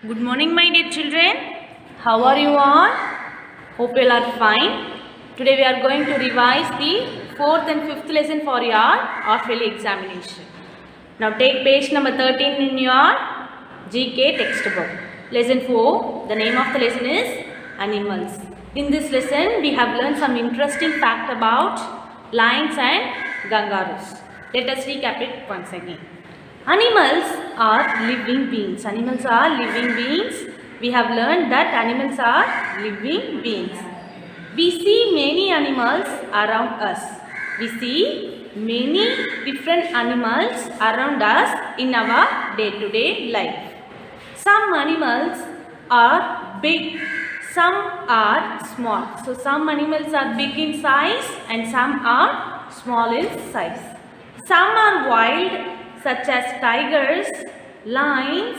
Good morning, my dear children. How are you all? Hope you all are fine. Today we are going to revise the 4th and 5th lesson for your half-yearly examination. Now take page number 13 in your GK textbook. Lesson 4. The name of the lesson is Animals. In this lesson we have learned some interesting fact about lions and kangaroos. Let us recap it once again. Animals are living beings. Animals are living beings. We have learned that animals are living beings. We see many animals around us. We see many different animals around us in our day-to-day life. Some animals are big, some are small. So some animals are big in size and some are small in size. Some are wild, such as tigers, lions,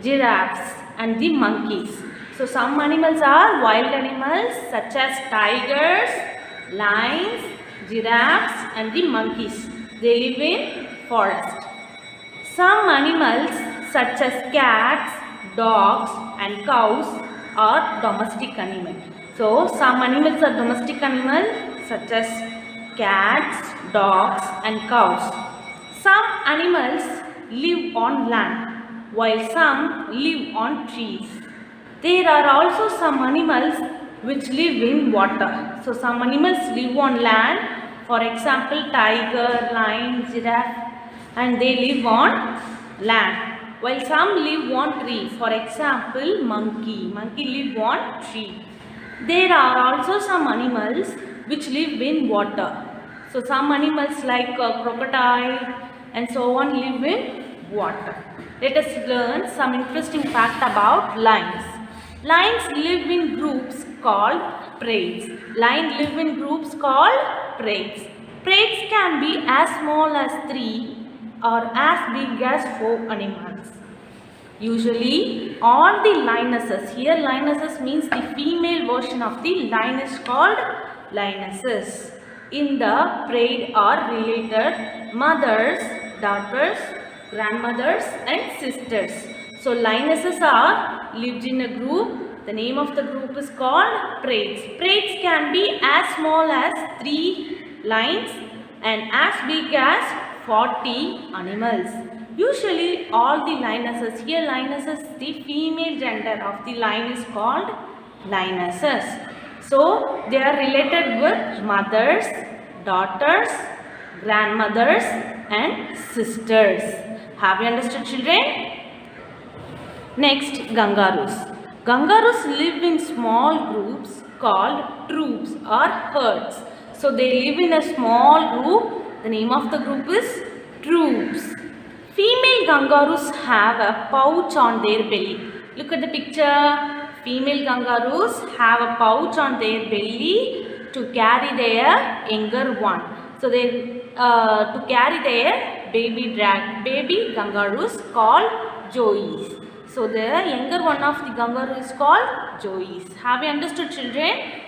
giraffes and the monkeys. So some animals are wild animals such as tigers, lions, giraffes and the monkeys. They live in forest. Some animals such as cats, dogs and cows are domestic animals. So some animals are domestic animals such as cats, dogs and cows. Some animals live on land, while some live on trees. There are also some animals which live in water. So some animals live on land, for example tiger, lion, giraffe, and they live on land. While some live on tree, for example monkey live on tree. There are also some animals which live in water. So some animals like crocodile and so on live in water. Let us learn some interesting fact about lions. Lions live in groups called prades. Lions live in groups called prades. Prades can be as small as 3 or as big as 4 animals. Usually all the lionesses, here lionesses means the female version of the lion is called lionesses. In the prade are related mothers, daughters, grandmothers and sisters. So lionesses are lived in a group. The name of the group is called prades. Prades can be as small as 3 lions and as big as 40 animals. Usually all the lionesses, here lionesses, the female gender of the lion is called lionesses. So they are related with mothers, daughters, grandmothers and sisters. Have you understood, children? Next, kangaroos. Kangaroos live in small groups called troops or herds. So they live in a small group. The name of the group is troops. Female kangaroos have a pouch on their belly. Look at the picture. Female kangaroos have a pouch on their belly to carry their younger one. So they to carry their baby kangaroos called joeys. So the younger one of the kangaroo is called joeys. Have you understood, children?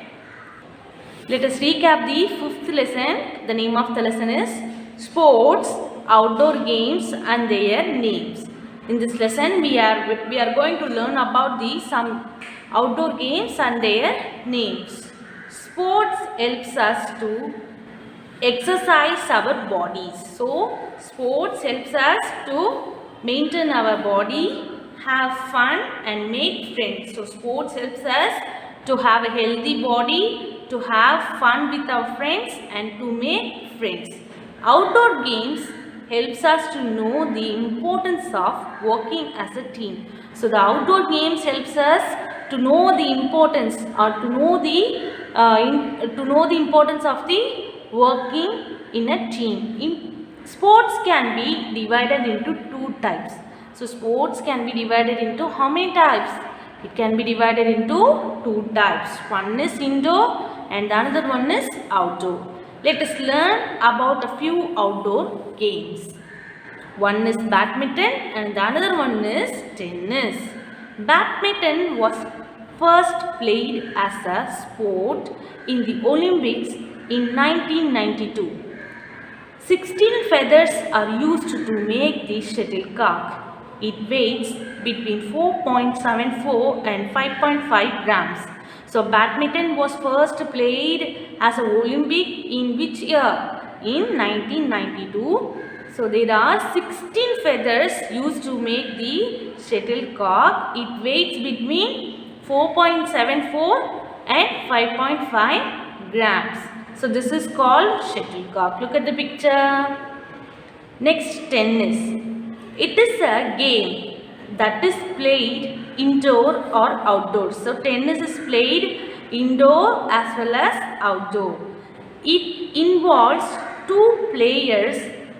Let us recap the 5th lesson. The name of the lesson is Sports, Outdoor Games and their names. In this lesson we are going to learn about some outdoor games and their names. Sports helps us to exercise our bodies. So sports helps us to maintain our body, have fun and make friends. So sports helps us to have a healthy body, to have fun with our friends and to make friends. Outdoor games helps us to know the importance of working as a team. So the outdoor games helps us to know the importance or to know the importance of the working in a team. Sports can be divided into 2 types. So sports can be divided into how many types? It can be divided into 2 types. One is indoor and another one is outdoor. Let us learn about a few outdoor games. One is badminton and the another one is tennis. Badminton was first played as a sport in the Olympics in 1992. 16 feathers are used to make the shuttlecock. It weighs between 4.74 and 5.5 grams. So badminton was first played as an Olympic in which year? In 1992. So there are 16 feathers used to make the shuttlecock. It weighs between 4.74 and 5.5 grams. So this is called shuttlecock. Look at the picture. Next, tennis. It is a game that is played indoor or outdoor. So tennis is played indoor as well as outdoor. It involves two players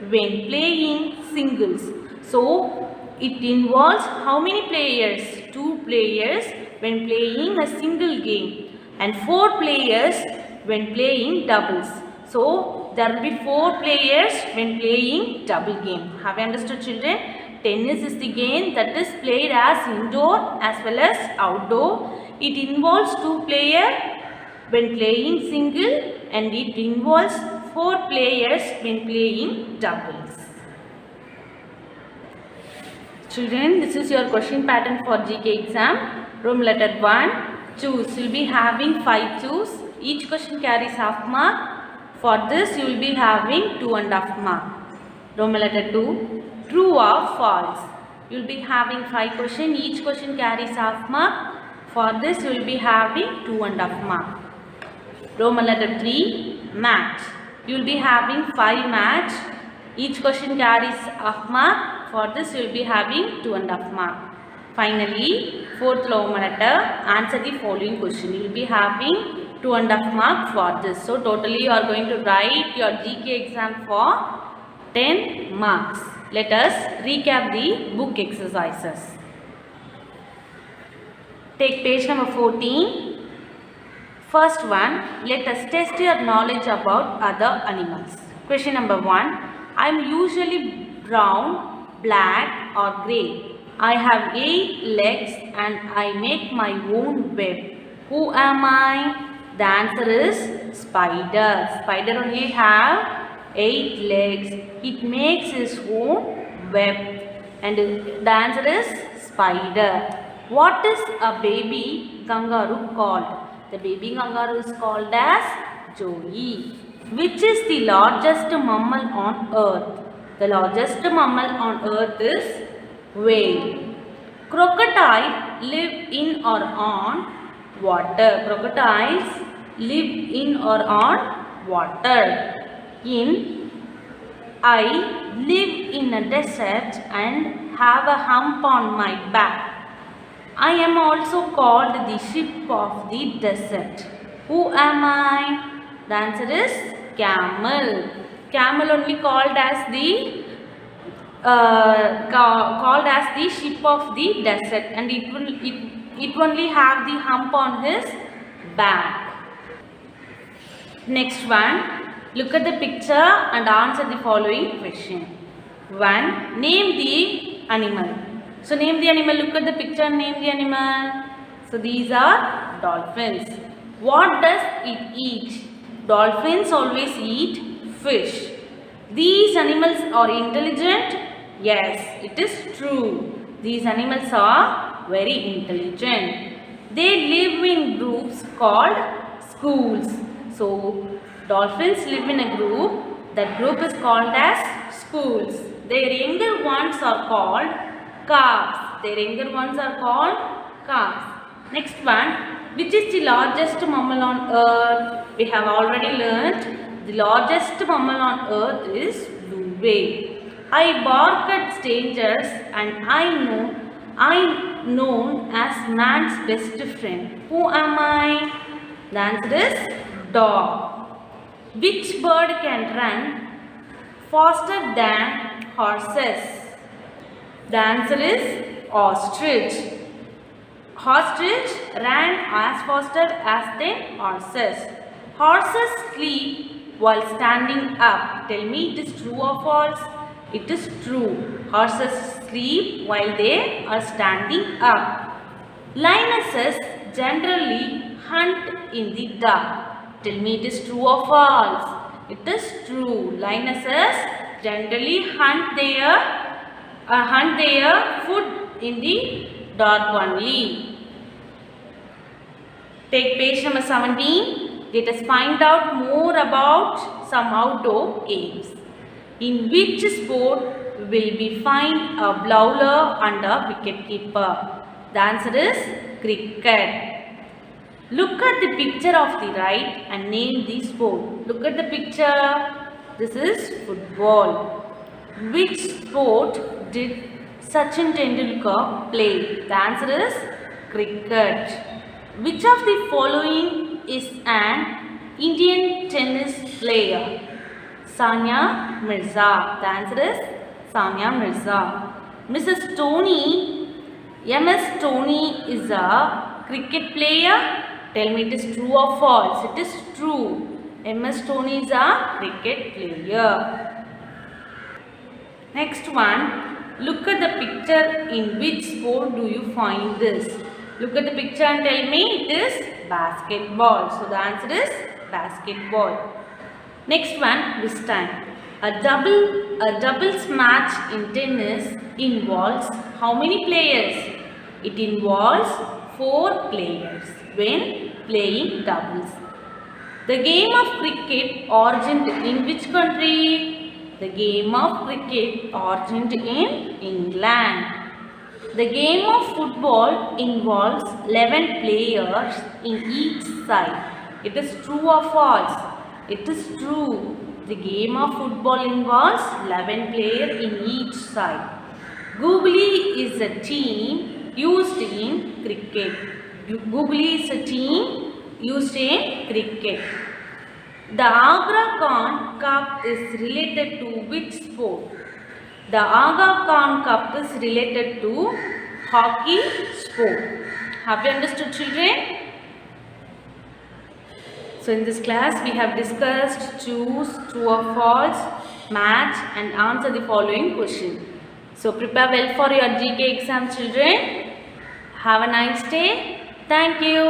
when playing singles. So it involves how many players? Two players when playing a single game and four players when playing doubles. So there will be four players when playing double game. Have you understood, children? Tennis is the game that is played as indoor as well as outdoor. It involves two players when playing single and it involves four players when playing doubles. Children, this is your question pattern for GK exam. Room letter 1, choose. You will be having 5 choose. Each question carries half mark. For this, you will be having 2.5 mark. Roman letter 2, true or false. You will be having 5 questions. Each question carries half mark. For this, you will be having 2.5 mark. Roman letter 3, match. You will be having 5 match. Each question carries half mark. For this, you will be having 2.5 mark. Finally, fourth Roman letter, answer the following question. You will be having 2.5 mark for this. So totally you are going to write your GK exam for 10 marks. Let us recap the book exercises. Take page number 14. First one, let us test your knowledge about other animals. Question number 1. I am usually brown, black or grey. I have 8 legs and I make my own web. Who am I? The answer is spider. Spider only have 8 legs. It makes its own web. And the answer is spider. What is a baby kangaroo called? The baby kangaroo is called as Joey. Which is the largest mammal on earth? The largest mammal on earth is whale. Crocodile live in or on water. Crocodiles live in or on water. I live in a desert and have a hump on my back. I am also called the sheep of the desert. Who am I? The answer is camel. Camel only called as the sheep of the desert, and it only have the hump on his back. Next one, look at the picture and answer the following question. 1. Name the animal. So name the animal. Look at the picture and name the animal. So these are dolphins. What does it eat? Dolphins always eat fish. These animals are intelligent. Yes, it is true. These animals are very intelligent. They live in groups called schools. So dolphins live in a group. That group is called as schools. Their younger ones are called calves. Their younger ones are called calves. Next one, which is the largest mammal on earth? We have already learnt the largest mammal on earth is blue whale. I bark at strangers and I'm known as man's best friend. Who am I? The answer is dog. Which bird can run faster than horses? The answer is ostrich. Ostrich ran as faster as the horses. Horses sleep while standing up. Tell me, it is true or false? It is true. Horses sleep while they are standing up. Lionesses generally hunt in the dark. Tell me, it is true or false? It is true. Lionesses generally hunt their food in the dark only. Take page number 17. Let us find out more about some outdoor games. In which sport will we find a bowler and a wicket keeper? The answer is cricket. Look at the picture of the right and name the sport. Look at the picture. This is football. Which sport did Sachin Tendulkar play? The answer is cricket. Which of the following is an Indian tennis player? Sania Mirza. The answer is Sania Mirza. Mrs. Dhoni, MS Dhoni is a cricket player. Tell me it is true or false. It is true. MS Dhoni is a cricket player. Next one. Look at the picture. In which sport do you find this? Look at the picture and tell me it is basketball. So the answer is basketball. Next one, this time. A doubles match in tennis involves how many players? It involves 4 players when playing doubles. The game of cricket origined in which country? The game of cricket origined in England. The game of football involves 11 players in each side. It is true or false? It is true. The game of football involves 11 players in each side. Googly is a team used in cricket. Googly is a team used in cricket. The Aga Khan Cup is related to which sport? The Aga Khan Cup is related to hockey sport. Have you understood, children? So in this class we have discussed choose true or false, match and answer the following question. So prepare well for your GK exam, children. Have a nice day. Thank you.